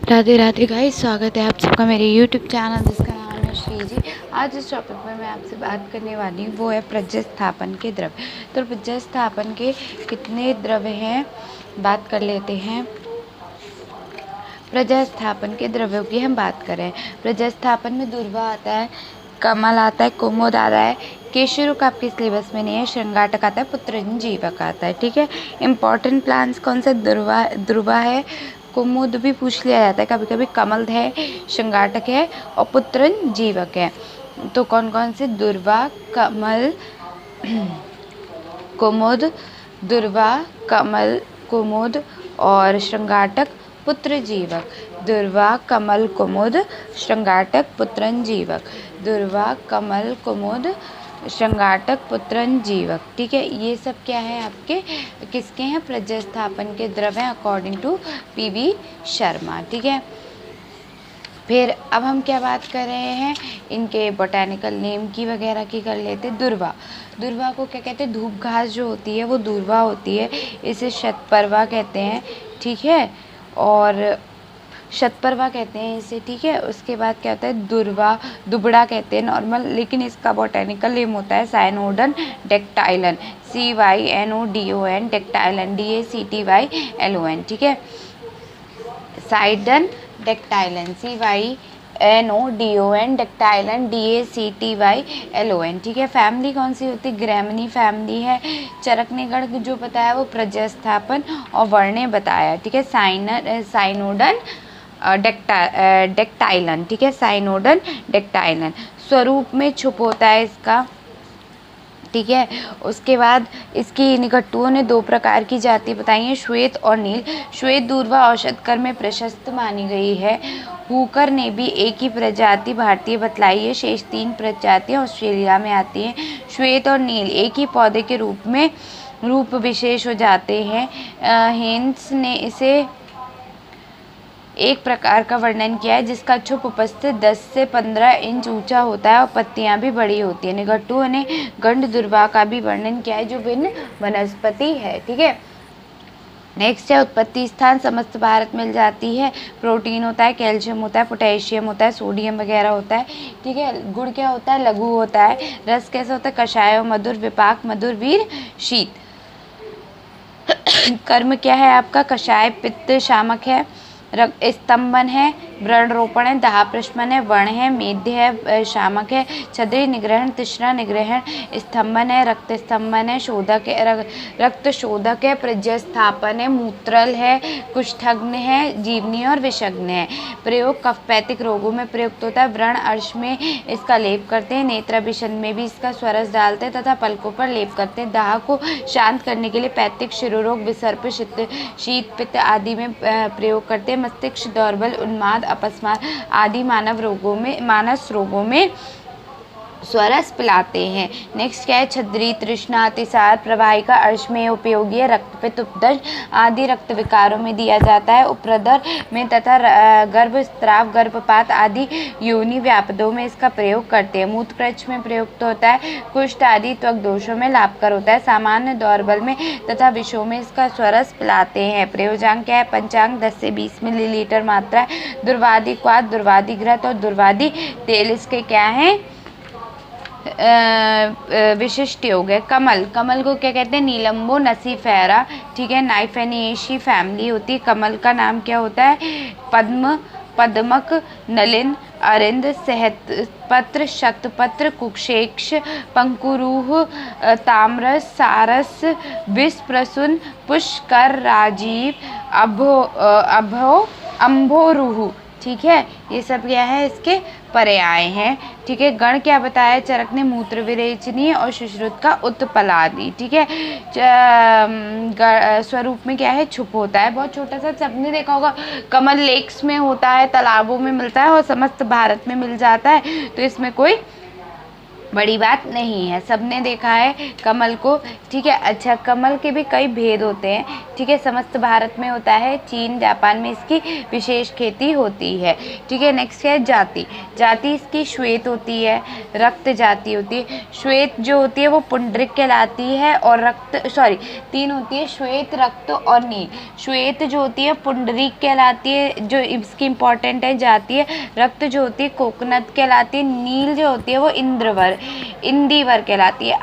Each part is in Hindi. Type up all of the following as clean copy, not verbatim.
राधे राधे गाइस, स्वागत है आप सबका मेरे YouTube चैनल जिसका नाम है श्री जी। आज इस टॉपिक में मैं आपसे बात करने वाली हूँ वो है प्रज्ञस्थापन के द्रव्य। तो प्रज्ञस्थापन के कितने द्रव्य हैं बात कर लेते हैं। प्रज्ञस्थापन के द्रव्यों की हम बात करें। प्रज्ञस्थापन में दूर्वा आता है, कमल आता है, कुमुद आता है, केशरुक आपके सिलेबस में नहीं है, श्रृंगाटक आता है, पुत्रंजीवक आता है। ठीक है, इंपॉर्टेंट प्लांट्स कौन से? ध्रुवा है, कुमुद भी पूछ लिया जाता है कभी कभी, कमल है, श्रृंगाटक है और पुत्रंजीवक है। तो कौन कौन से? दुर्वा, कमल, कुमुद, दुर्वा, कमल, कुमुद और श्रृंगाटक, पुत्रजीवक। दुर्वा, कमल, कुमुद, श्रृंगाटक, पुत्रंजीवक। दुर्वा, कमल, कुमुद, श्रृंगाटक, पुत्रंजीवक। ठीक है, ये सब क्या है आपके, किसके हैं? प्रज्ञस्थापन के द्रव्य हैं अकॉर्डिंग टू पीवी शर्मा। ठीक है, फिर अब हम क्या बात कर रहे हैं, इनके बोटेनिकल नेम की वगैरह की कर लेते। दुर्वा, दुर्वा को क्या कहते हैं? धूप घास जो होती है वो दुर्वा होती है, इसे शतपर्वा कहते हैं। ठीक है, और शतपर्वा कहते हैं इसे। ठीक है, उसके बाद क्या होता है? दुर्वा, दुबड़ा कहते हैं नॉर्मल, लेकिन इसका बोटेनिकल नेम होता है साइनोडन डेक्टाइलन, CYNODON, डेक्टाइलन DACTYLON। ठीक है, साइडन डेक्टाइलन, CYNODON, डेक्टाइलन DACTYLON। ठीक है, फैमिली कौन सी होती है? ग्रैमनी फैमिली है। चरकने गण जो बताया वो प्रज्ञस्थापन और वर्णे बताया। ठीक है, साइनोडन डेक्टाइलन। ठीक है, साइनोडन डेक्टाइलन स्वरूप में छुप होता है इसका। ठीक है, उसके बाद इसकी निघट्टुओं ने दो प्रकार की जाति बताई है, श्वेत और नील। श्वेत दूर्वा औषधकर में प्रशस्त मानी गई है। हुकर ने भी एक ही प्रजाति भारतीय बतलाई है, शेष 3 प्रजातियां ऑस्ट्रेलिया में आती हैं। श्वेत और नील एक ही पौधे के रूप विशेष हो जाते हैं। हेन्स ने इसे एक प्रकार का वर्णन किया है जिसका छुप उपस्थित 10 से 15 इंच ऊंचा होता है और पत्तियां भी बड़ी होती है। निघट्टुओं ने गंड दुर्वा का भी वर्णन किया है जो भिन्न वनस्पति है। ठीक है, नेक्स्ट है उत्पत्ति स्थान, समस्त भारत मिल जाती है। प्रोटीन होता है, कैल्शियम होता है, पोटेशियम होता है, सोडियम वगैरह होता है। ठीक है, गुण क्या होता है? लघु होता है। रस कैसा होता है? कषाय, मधुर, विपाक, मधुर, वीर, शीत। कर्म क्या है आपका? कषाय, पित्त, शामक है, स्तंभन है, व्रण रोपण है, दाह प्रश्मन है, वर्ण है, मेध्य है, शामक है, छद्री निग्रहण, तिश्रा निग्रहण, स्तंभन है, रक्त स्तंभन है, शोधक है, रक्त शोधक है, प्रज्ञस्थापन है, मूत्रल है, कुष्ठग्न है, जीवनी और विषग्न है। प्रयोग कफपैतिक रोगों में प्रयुक्त होता है। व्रण अर्श में इसका लेप करते हैं, नेत्राभिषण में भी इसका स्वरस डालते हैं तथा पलकों पर लेप करते हैं। दाह को शांत करने के लिए पैतिक शिरोरोग, विसर्प, शीत, पित्त आदि में प्रयोग करते हैं। मस्तिष्क दौर्बल, उन्माद, अपस्मार आदि मानस रोगों में स्वरस पिलाते हैं। नेक्स्ट क्या है? छद्री, तृष्णा, अतिसार, प्रवाहिका अर्श में उपयोगी है। रक्तपित्त, उपदंश आदि रक्त विकारों में दिया जाता है। उपरदर में तथा गर्भस्राव, गर्भपात आदि योनि व्यापदों में इसका प्रयोग करते हैं। मूत्रकृच्छ में प्रयुक्त होता है। कुष्ठ आदि त्वक दोषों में लाभकर होता है। सामान्य दौर्बल में तथा विषों में इसका स्वरस पिलाते हैं। प्रयोजांग क्या है? पंचांग 10 से 20 मिलीलीटर मात्रा है। दुर्वादी क्वाथ, दुर्वादी घृत और दुर्वादी तेल इसके क्या हैं? विशिष्ट योग है। कमल, कमल को क्या कहते हैं? नीलम्बो नसीफेरा। ठीक है, नाइफेनिएशी फैमिली होती है। कमल का नाम क्या होता है? पद्म, पद्मक, नलिन, अरिंद, सहपत्र, शतपत्र, कुक्षेक्ष, पंकुरूह, ताम्रस, सारस, विष, प्रसून, पुष्कर, राजीव, अम्भोरुह। ठीक है, ये सब क्या है? इसके पर्याय हैं। ठीक है, गण क्या बताया? चरक ने मूत्र विरेचनी और सुश्रुत का उत्पलादि। ठीक है, स्वरूप में क्या है? छुप होता है, बहुत छोटा सा, सबने देखा होगा कमल लेक्स में होता है, तालाबों में मिलता है और समस्त भारत में मिल जाता है। तो इसमें कोई बड़ी बात नहीं है, सबने देखा है कमल को, ठीक है। अच्छा, कमल के भी कई भेद होते हैं, ठीक है। समस्त भारत में होता है, चीन जापान में इसकी विशेष खेती होती है, ठीक है। नेक्स्ट है जाति। जाति इसकी श्वेत होती है, रक्त जाति होती है। श्वेत जो होती है वो पुंडरिक कहलाती है, और रक्त सॉरी 3 होती है, श्वेत, रक्त और नील। श्वेत जो होती है पुंडरिक कहलाती है, जो इसकी इंपॉर्टेंट है जाति है। रक्त जो होती है कोकनद कहलाती है। नील जो होती है वो इंदिवर कहलाती है।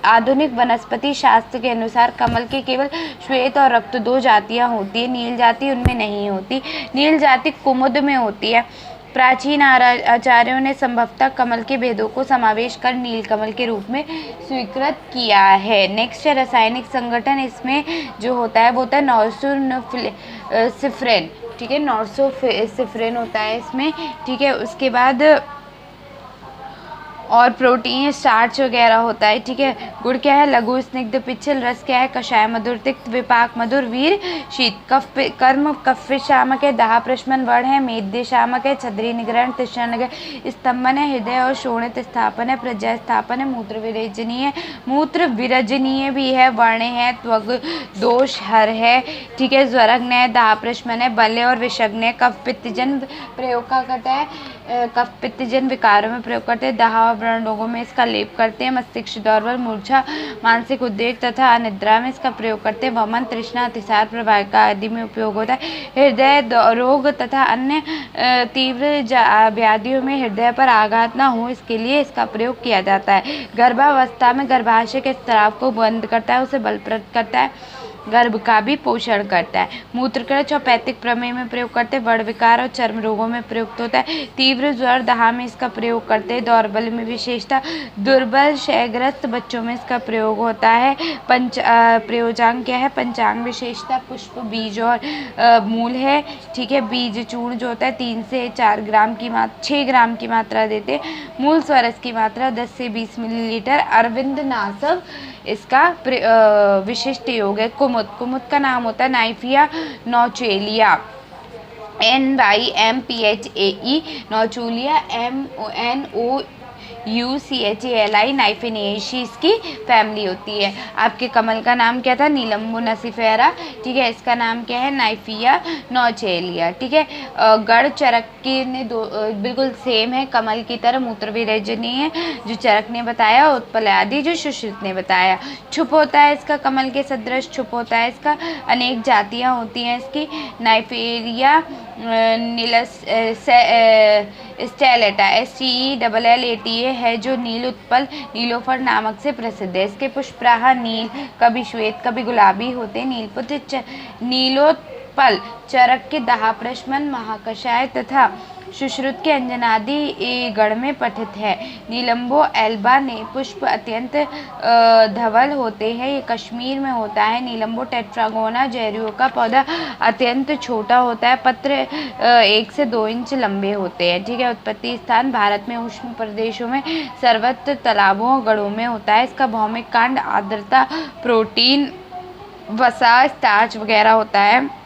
आधुनिक वनस्पति शास्त्र के अनुसार कमल के केवल श्वेत और रक्त 2 जातियां होती है, नील जाति उनमें नहीं होती। नील जाति कुमुद में होती है। प्राचीन आचार्यों ने संभवतः कमल के भेदों को समावेश कर नीलकमल के रूप में स्वीकृत किया है। नेक्स्ट है रासायनिक संगठन। इसमें जो होता है वो होता है नॉर्सोसिफ्रेन, ठीक है। नॉर्सोसिफ्रेन होता है इसमें, ठीक है। उसके बाद और प्रोटीन, स्टार्च वगैरह होता है, ठीक है। गुड़ क्या है? लघु स्निग्ध पिच्छल। रस क्या है? कषाय, मधुर, तिक्त, विपाक, मधुर, वीर, शीत। कर्म कफ शामक है, दाह प्रश्मन वर्ण है, मेद्य शामक है, छद्री निग्रहण, तृष्णा निग्रहण, स्तंभन है, हृदय और शोणित स्थापन है, प्रज्ञा स्थापन है, मूत्र विरेचनीय, मूत्र विरजनीय भी है, वर्ण है, त्वग दोष हर है, ठीक है। ज्वरग्न है, दाह प्रश्मन है, बल्य और विषग्न है, कफ पित्तजन प्रयोग का करता है, कफ पित्तजन विकारों में प्रयोग करते हैं, दाह व्रण रोगों में इसका लेप करते हैं, मस्तिष्क दौर्बल, मूर्छा, मानसिक उद्वेग तथा अनिद्रा में इसका प्रयोग करते हैं, वमन, तृष्णा, अतिसार, प्रवाहिका आदि में उपयोग होता है। हृदय रोग तथा अन्य तीव्र व्याधियों में हृदय पर आघात न हो इसके लिए इसका प्रयोग किया जाता है। गर्भावस्था में गर्भाशय के स्राव को बंद करता है, उसे बलप्रद करता है, गर्भ का भी पोषण करता है। मूत्रकृच और पैतिक प्रमेह में प्रयोग करते हैं, वर्ण विकार और चर्म रोगों में प्रयुक्त होता है, तीव्र ज्वर दाह में इसका प्रयोग करते हैं, दौर्बल्य में विशेषता, दुर्बल क्षयग्रस्त बच्चों में इसका प्रयोग होता है। प्रयोजांग क्या है? पंचांग विशेषता, पुष्प, बीज और मूल है, ठीक है। बीज चूर्ण जो होता है 3 से 4 ग्राम की 6 ग्राम की मात्रा देते हैं। मूल स्वरस की मात्रा 10 से 20 मिलीलीटर। अरविंद नासव इसका विशिष्ट योग है। कुमुद का नाम होता है नाइफिया नौचेलिया, NYMPHAE, नौचूलिया NOUCHALI, नाइफिनिएशी इसकी फैमिली होती है। आपके कमल का नाम क्या था? नीलम्बो नसीफेरा, ठीक है। इसका नाम क्या है? नाइफिया नौचेलिया, ठीक है। गढ़ चरक के ने बिल्कुल सेम है कमल की तरह, मूत्र विरेचनीय है जो चरक ने बताया, उत्पल आदि जो सुश्रुत ने बताया। छुप होता है इसका कमल के सदृश, छुप होता है इसका, अनेक जातियाँ होती हैं इसकी। नाइफेरिया स्टेलेटा STELLATA है जो नील उत्पल नीलोफर नामक से प्रसिद्ध है। इसके पुष्पराह नील, कभी श्वेत कभी गुलाबी होते हैं। नीलपुत्र नीलोत्पल चरक के दाह प्रश्मन, महाकषाय तथा सुश्रुत के अंजनादि गण में पठित है। नीलम्बो एल्बा ने पुष्प अत्यंत धवल होते हैं, ये कश्मीर में होता है। नीलम्बो टेट्रागोना जैरियो का पौधा अत्यंत छोटा होता है, पत्र 1 से 2 इंच लंबे होते हैं, ठीक है। उत्पत्ति स्थान भारत में उष्ण प्रदेशों में सर्वत्र तालाबों और गढ़ों में होता है। इसका भौमिक कांड आर्द्रता, प्रोटीन, वसा, स्टार्च वगैरह होता है।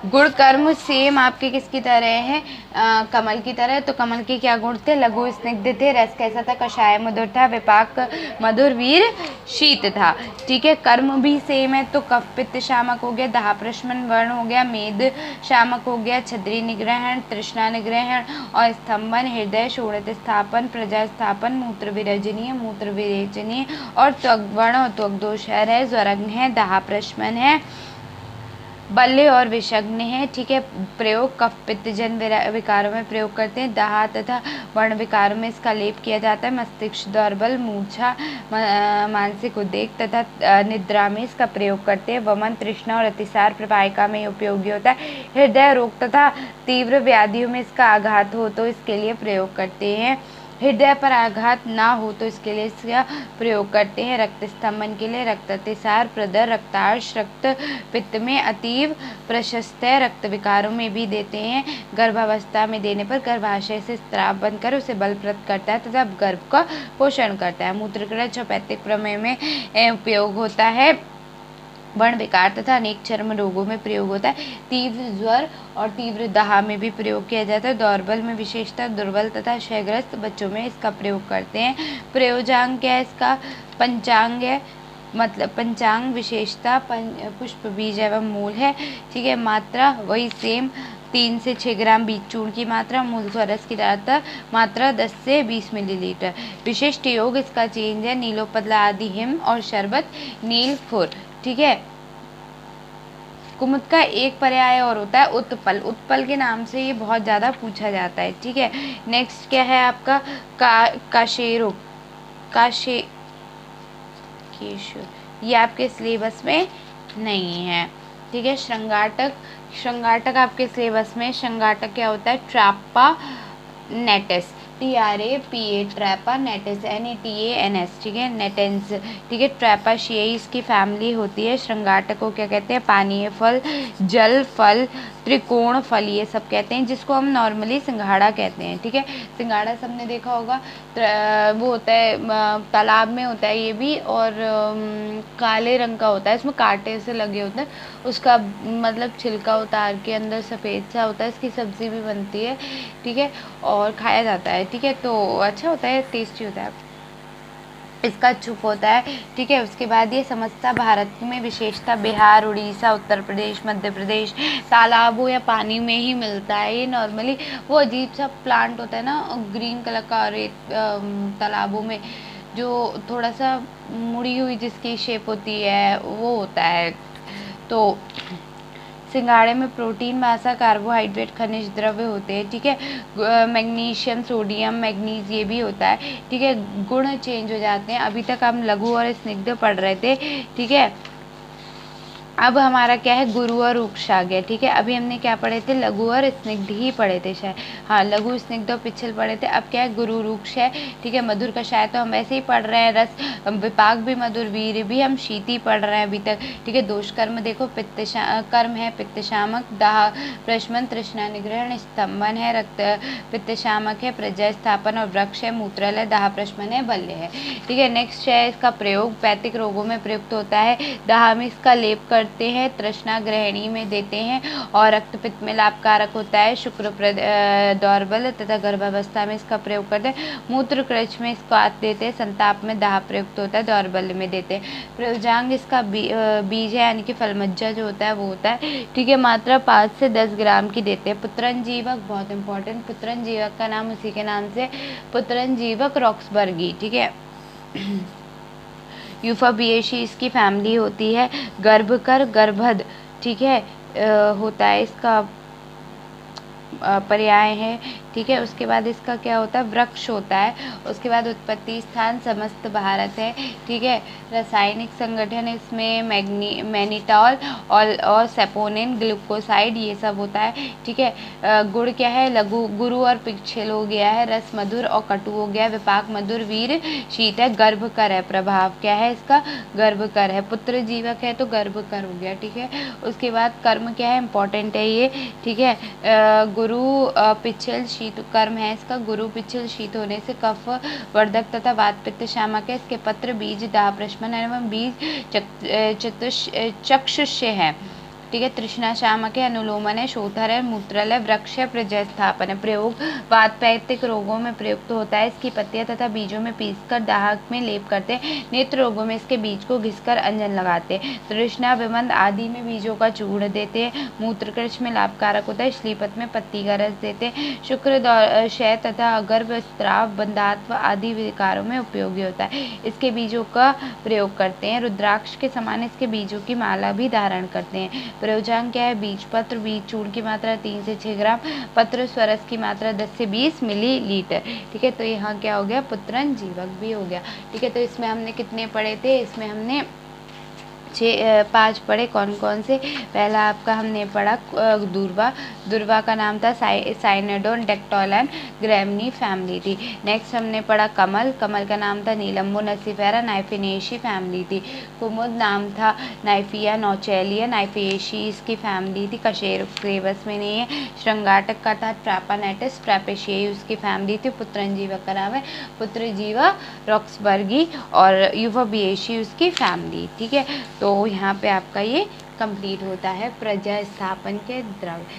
गुण कर्म सेम आपके किसकी तरह है? कमल की तरह। तो कमल के क्या गुण थे? लघु स्निग्ध थे, रस कैसा था? कषाय मधुर था, विपाक मधुर, वीर शीत था, ठीक है। कर्म भी सेम है, तो कफ पित्त शामक हो गया, दाह प्रश्मन वर्ण हो गया, मेद शामक हो गया, छद्री निग्रहण, तृष्णा निग्रहण और स्तंभन, हृदय, शोणित स्थापन, प्रजा स्थापन, मूत्र विरजनीय, मूत्र विरेचनीय और त्वग वर्ण और त्वग दोष है, ज्वरग्न है, दाह प्रश्मन है, बल्य और विषग्न है, ठीक है। प्रयोग कफ पित्तजन विकारों में प्रयोग करते हैं, दाह तथा वर्ण विकारों में इसका लेप किया जाता है। मस्तिष्क दौर्बल, मूर्छा, मानसिक उद्वेग तथा निद्रा में इसका प्रयोग करते हैं। वमन, तृष्णा और अतिसार प्रवाहिका में उपयोगी होता है। हृदय रोग तथा तीव्र व्याधियों में इसका आघात हो तो इसके लिए प्रयोग करते हैं। हृदय पर आघात ना हो तो इसके लिए इसका प्रयोग करते हैं। रक्त स्तंभन के लिए रक्त अतिसार, प्रदर, रक्तार्श, रक्त पित्त में अतीव प्रशस्त है, रक्त विकारों में भी देते हैं। गर्भावस्था में देने पर गर्भाशय से स्राव बनकर उसे बलप्रद करता है तथा गर्भ का पोषण करता है। मूत्रकृच और पैतिक प्रमेह में उपयोग होता है। वर्ण विकार तथा अनेक चर्म रोगों में प्रयोग होता है। तीव्र ज्वर और तीव्र दाह में भी प्रयोग किया जाता है। दौर्बल में विशेषतः दुर्बल तथा क्षयग्रस्त बच्चों में इसका प्रयोग करते हैं। प्रयोजांग क्या है इसका? पंचांग है, मतलब पंचांग विशेषता पुष्प बीज एवं मूल है। ठीक है, मात्रा वही सेम 3 से 6 ग्राम बीज चूर्ण की मात्रा। मूल स्वरस की मात्रा 10 से 20 मिलीलीटर। विशिष्ट योग इसका चेंज है नीलोपतला आदि हिम और शरबत नीलफुर। ठीक है, कुमुद का एक पर्याय और होता है उत्पल। उत्पल के नाम से ये बहुत ज़्यादा पूछा जाता है। ठीक है, नेक्स्ट क्या है आपका? काशेरो, ये आपके सिलेबस में नहीं है। ठीक है, श्रृंगाटक आपके सिलेबस में, श्रृंगाटक क्या होता है? Trapa natans, TRAPA, Trapa natans, NETANS। ठीक है, नेटेंस। ठीक है, ट्रैपाशियाई इसकी फैमिली होती है। श्रृंगाटक को क्या कहते हैं? पानीय फल, जल फल, त्रिकोण फल, ये सब कहते हैं, जिसको हम नॉर्मली सिंघाड़ा कहते हैं। ठीक है, सिंघाड़ा सबने देखा होगा, वो होता है तालाब में होता है ये भी, और काले रंग का होता है, इसमें कांटे से लगे होते हैं, उसका मतलब छिलका उतार के अंदर सफ़ेद सा होता है, इसकी सब्ज़ी भी बनती है। ठीक है, और खाया जाता है। ठीक है, तो अच्छा होता है, टेस्टी होता है, इसका चुप होता है। ठीक है, उसके बाद ये समस्ता भारत में विशेषता बिहार, उड़ीसा, उत्तर प्रदेश, मध्य प्रदेश तालाबों या पानी में ही मिलता है। ये नॉर्मली वो अजीब सा प्लांट होता है ना, ग्रीन कलर का, रेत तालाबों में जो थोड़ा सा मुड़ी हुई जिसकी शेप होती है, वो होता है। तो सिंघाड़े में प्रोटीन, मासा, कार्बोहाइड्रेट, खनिज द्रव्य होते हैं। ठीक है, मैग्नीशियम, सोडियम, मैग्नीज ये भी होता है। ठीक है, गुण चेंज हो जाते हैं। अभी तक हम लघु और स्निग्ध पढ़ रहे थे। ठीक है, अब हमारा क्या है? गुरु और रूक्ष आ गया। ठीक है, अभी हमने क्या पढ़े थे? लघु और स्निग्ध ही पढ़े थे शायद। हाँ, लघु, स्निग्ध और पिछल पढ़े थे। अब क्या है? गुरु रूक्ष है। ठीक है, मधुर कषाय तो हम वैसे ही पढ़ रहे हैं, रस विपाक भी, मधुर वीर भी हम शीति पढ़ रहे हैं अभी तक। ठीक है, दोष कर्म देखो, कर्म है पित्त शामक, दाह प्रशमन, तृष्णा निग्रहण, स्तंभन है, रक्त पित्त शामक है, प्रजय स्थापन, और वृक्ष है, मूत्रालय, दाह प्रशमन है, बल्य है। ठीक है, नेक्स्ट है इसका प्रयोग, पैतिक रोगों में प्रयुक्त होता है। दाह में इसका लेप करते हैं, तृष्णा ग्रहणी में देते हैं, और रक्तपित्त में लाभकारक होता है। शुक्र दौर्बल तथा गर्भावस्था में इसका प्रयोग करते हैं। मूत्र कृच में इसको आत देते हैं। संताप में दाह प्रयुक्त होता है, दौर्बल्य में देते हैं। प्रयोजांग इसका बीज है, यानी कि फलमज्जा जो होता है वो होता है। ठीक है, मात्रा 5 से 10 ग्राम की देते हैं। पुत्रनजीवक बहुत इंपॉर्टेंट, पुत्रनजीवक का नाम उसी के नाम से, पुत्रनजीवक रॉक्सबर्गी। ठीक है, यूफाबिएशी इसकी फैमिली होती है। गर्भकर, गर्भद, ठीक है, होता है, इसका पर्याय है। ठीक है, उसके बाद इसका क्या होता है? वृक्ष होता है। उसके बाद उत्पत्ति स्थान समस्त भारत है। ठीक है, रासायनिक संगठन इसमें मैनिटॉल और सेपोनिन, ग्लूकोसाइड, ये सब होता है। ठीक है, गुण क्या है? लघु, गुरु और पिछल हो गया है। रस मधुर और कटु हो गया है। विपाक मधुर, वीर शीत है। गर्भकर है, प्रभाव क्या है इसका? गर्भकर है। पुत्र जीवक है तो गर्भकर हो गया। ठीक है, उसके बाद कर्म क्या है? इंपॉर्टेंट है ये। ठीक है, गुरु पिछल शीत कर्म है इसका। गुरु पिछल शीत होने से कफ वर्धक तथा वात पित्त शामक है। इसके पत्र, बीज, दाह प्रशमन एवं बीज चक्षुष्य है। ठीक है, तृष्णा शामक है, अनुलोमन है, शोथर है, मूत्रालय, वृक्ष है, प्रजय स्थापन है। प्रयोग वातपैतिक रोगों में प्रयुक्त होता है। इसकी पत्तियां तथा बीजों में पीसकर दाहक में लेप करते हैं। नेत्र रोगों में इसके बीज को घिसकर अंजन लगाते हैं। तृष्णा विमंद आदि में बीजों का चूर्ण देते हैं। मूत्रकृच में लाभकारक होता है। श्लीपत में पत्ती का रस देते हैं। शुक्र क्षय तथा गर्भ स्त्राव, बंधात्व आदि विकारों में उपयोगी होता है। इसके बीजों का प्रयोग करते हैं। रुद्राक्ष के समान इसके बीजों की माला भी धारण करते हैं। प्रयोजांग क्या है? बीज पत्र, बीज चूर्ण की मात्रा 3 से 6 ग्राम, पत्र स्वरस की मात्रा 10 से 20 मिलीलीटर। ठीक है, तो यहाँ क्या हो गया? पुत्रन जीवक भी हो गया। ठीक है, तो इसमें हमने कितने पढ़े थे? इसमें हमने 5 पढ़े। कौन कौन से? पहला आपका हमने पढ़ा दूर्वा। दूर्वा का नाम था साइनेडोन, डेक्टोलन, ग्रैमनी फैमिली थी। नेक्स्ट हमने पढ़ा कमल। कमल का नाम था नीलम्बो नसीफेरा, नाइफिनेशी फैमिली थी। कुमुद नाम था नाइफिया नौचेलिया, नाइफिएशी इसकी फैमिली थी। कशेरुक सिलेबस में नहीं है। श्रृंगाटक का था ट्रैपानेटिस, ट्रैपेशियाई उसकी फैमिली थी। पुत्रनजीवक का नाम है पुत्रजीवा रॉक्सबर्गी, और यूफोबिएशी उसकी फैमिली। ठीक है, तो यहाँ पे आपका ये कंप्लीट होता है प्रजा स्थापन के द्रव्य।